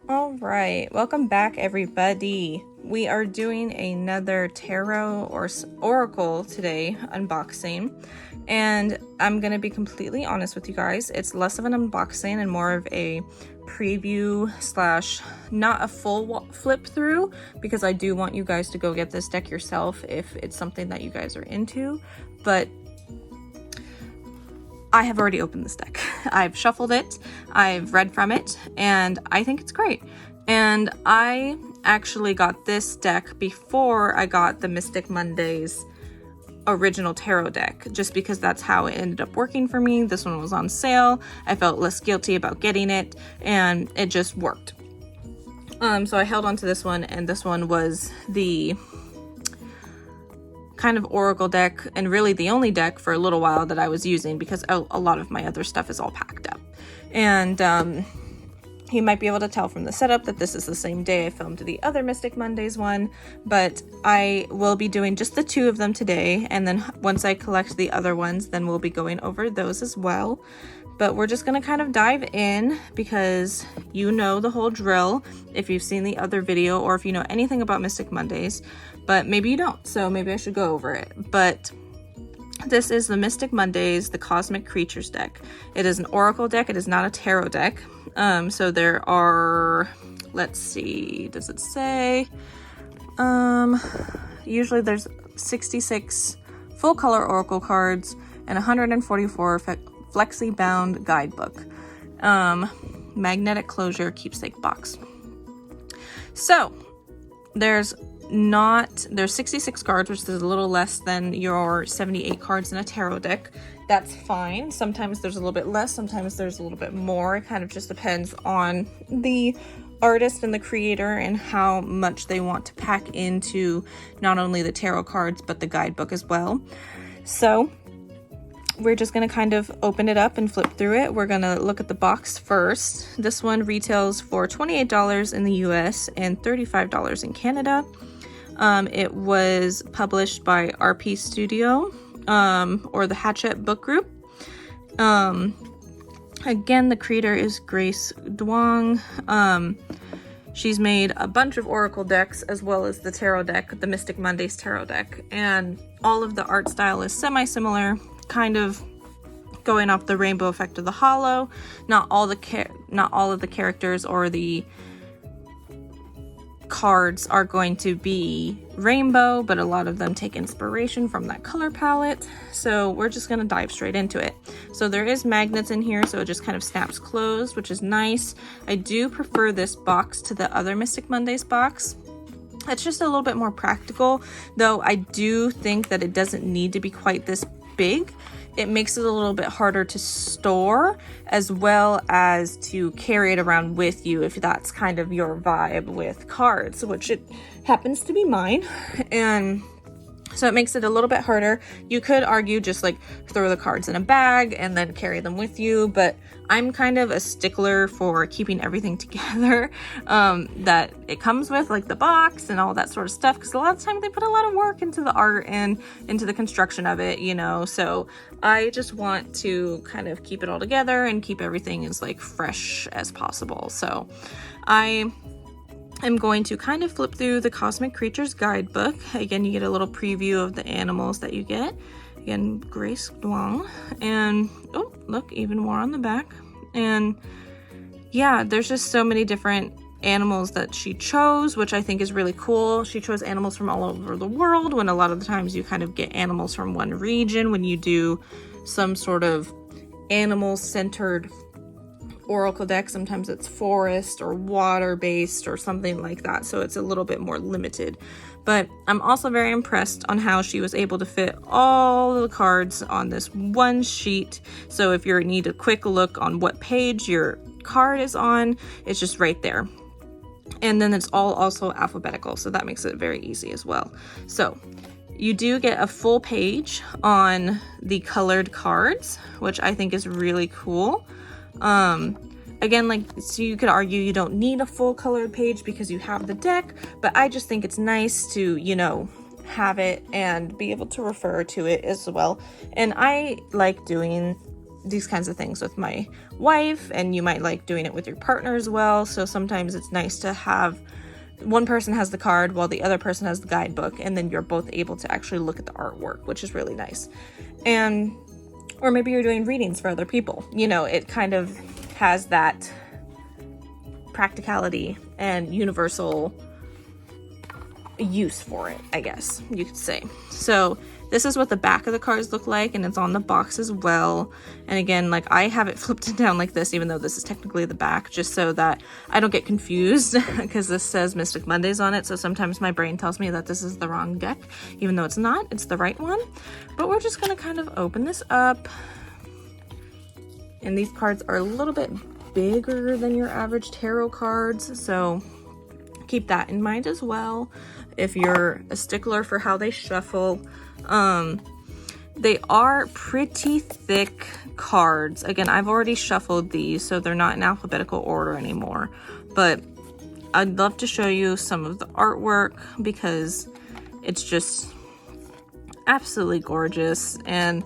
All right, welcome back everybody. We are doing another tarot or oracle today unboxing, and I'm going to be completely honest with you guys. It's less of an unboxing and more of a preview slash not a full flip through, because I do want you guys to go get this deck yourself if it's something that you guys are into, but I have already opened this deck. I've shuffled it, I've read from it, and I think it's great. And I actually got this deck before I got the Mystic Mondays original tarot deck, just because that's how it ended up working for me. This one was on sale. I felt less guilty about getting it, and it just worked. So I held on to this one, and this one was the kind of oracle deck, and really the only deck for a little while that I was using, because a lot of my other stuff is all packed up. And you might be able to tell from the setup that this is the same day I filmed the other Mystic Mondays one, but I will be doing just the two of them today, and then once I collect the other ones, then we'll be going over those as well. But we're just going to kind of dive in, because you know the whole drill if you've seen the other video or if you know anything about Mystic Mondays, but maybe you don't, so maybe I should go over it. But this is the Mystic Mondays, the Cosmic Creatures deck. It is an oracle deck. It is not a tarot deck. So there are, let's see, does it say? Usually there's 66 full color oracle cards and 144 flexi bound guidebook. Magnetic closure keepsake box. So there's 66 cards, which is a little less than your 78 cards in a tarot deck. That's fine. Sometimes there's a little bit less, sometimes there's a little bit more. It kind of just depends on the artist and the creator and how much they want to pack into not only the tarot cards but the guidebook as well. So we're just going to kind of open it up and flip through it. We're going to look at the box first. This one retails for $28 in the US and $35 in Canada. It was published by RP Studio, or the Hachette Book Group. Again, the creator is Grace Duong. She's made a bunch of oracle decks as well as the tarot deck, the Mystic Mondays tarot deck, and all of the art style is semi-similar, kind of going off the rainbow effect of the hollow. Not all of the characters or the cards are going to be rainbow, but a lot of them take inspiration from that color palette. So we're just going to dive straight into it. So there is magnets in here, so it just kind of snaps closed, which is nice. I do prefer this box to the other Mystic Mondays box. It's just a little bit more practical, though I do think that it doesn't need to be quite this big. It makes it a little bit harder to store as well as to carry it around with you if that's kind of your vibe with cards, which it happens to be mine. And so it makes it a little bit harder. You could argue just like throw the cards in a bag and then carry them with you, but I'm kind of a stickler for keeping everything together that it comes with, like the box and all that sort of stuff, because a lot of times they put a lot of work into the art and into the construction of it, you know, so I just want to kind of keep it all together and keep everything as like fresh as possible. So I'm going to kind of flip through the Cosmic Creatures Guidebook. Again, you get a little preview of the animals that you get. Again, Grace Duong. And, oh, look, even more on the back. And, yeah, there's just so many different animals that she chose, which I think is really cool. She chose animals from all over the world, when a lot of the times you kind of get animals from one region when you do some sort of animal-centered oracle deck. Sometimes it's forest or water based or something like that, so it's a little bit more limited. But I'm also very impressed on how she was able to fit all the cards on this one sheet. So if you need a quick look on what page your card is on, it's just right there. And then it's all also alphabetical, so that makes it very easy as well. So you do get a full page on the colored cards, which I think is really cool. Again, like, so you could argue you don't need a full colored page because you have the deck, but I just think it's nice to, you know, have it and be able to refer to it as well. And I like doing these kinds of things with my wife, and you might like doing it with your partner as well. So sometimes it's nice to have one person has the card while the other person has the guidebook, and then you're both able to actually look at the artwork, which is really nice. And or maybe you're doing readings for other people. You know, it kind of has that practicality and universal use for it, I guess you could say. So this is what the back of the cards look like, and it's on the box as well. And again, like, I have it flipped down like this, even though this is technically the back, just so that I don't get confused, because this says Mystic Mondays on it. So sometimes my brain tells me that this is the wrong deck, even though it's not, it's the right one. But we're just gonna kind of open this up. And these cards are a little bit bigger than your average tarot cards, so keep that in mind as well if you're a stickler for how they shuffle. They are pretty thick cards. Again, I've already shuffled these, so they're not in alphabetical order anymore, but I'd love to show you some of the artwork because it's just absolutely gorgeous. And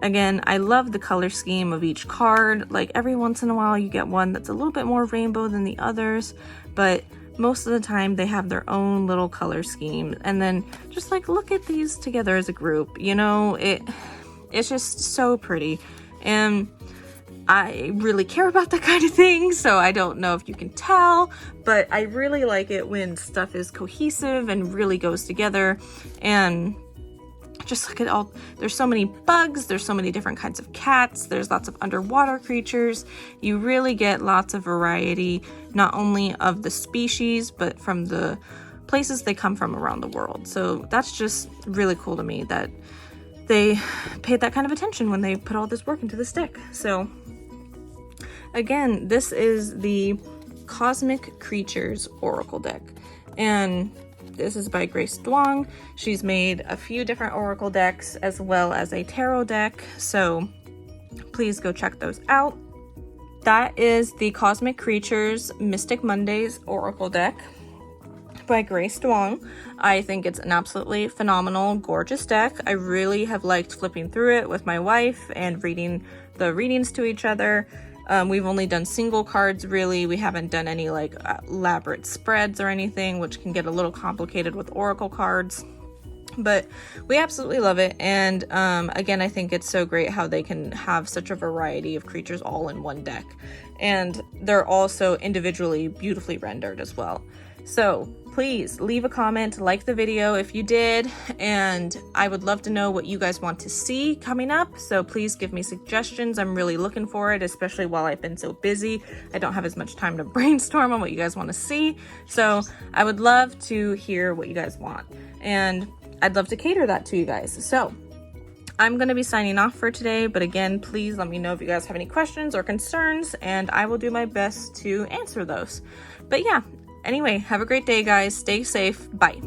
again, I love the color scheme of each card. Like, every once in a while you get one that's a little bit more rainbow than the others, but most of the time they have their own little color scheme. And then just like, look at these together as a group, you know, it's just so pretty. And I really care about that kind of thing, so I don't know if you can tell, but I really like it when stuff is cohesive and really goes together. And just look at all, there's so many bugs, there's so many different kinds of cats, there's lots of underwater creatures. You really get lots of variety, not only of the species, but from the places they come from around the world. So that's just really cool to me that they paid that kind of attention when they put all this work into this deck. So again, this is the Cosmic Creatures Oracle deck, and this is by Grace Duong. She's made a few different oracle decks as well as a tarot deck, so please go check those out. That is the Cosmic Creatures Mystic Mondays Oracle deck by Grace Duong. I think it's an absolutely phenomenal, gorgeous deck. I really have liked flipping through it with my wife and reading the readings to each other. We've only done single cards, really. We haven't done any like elaborate spreads or anything, which can get a little complicated with oracle cards. But we absolutely love it. And again, I think it's so great how they can have such a variety of creatures all in one deck. And they're also individually beautifully rendered as well. So please leave a comment, like the video if you did, and I would love to know what you guys want to see coming up. So please give me suggestions. I'm really looking for it, especially while I've been so busy. I don't have as much time to brainstorm on what you guys want to see. So I would love to hear what you guys want, and I'd love to cater that to you guys. So I'm going to be signing off for today, but again, please let me know if you guys have any questions or concerns, and I will do my best to answer those. But yeah, anyway, have a great day, guys. Stay safe. Bye.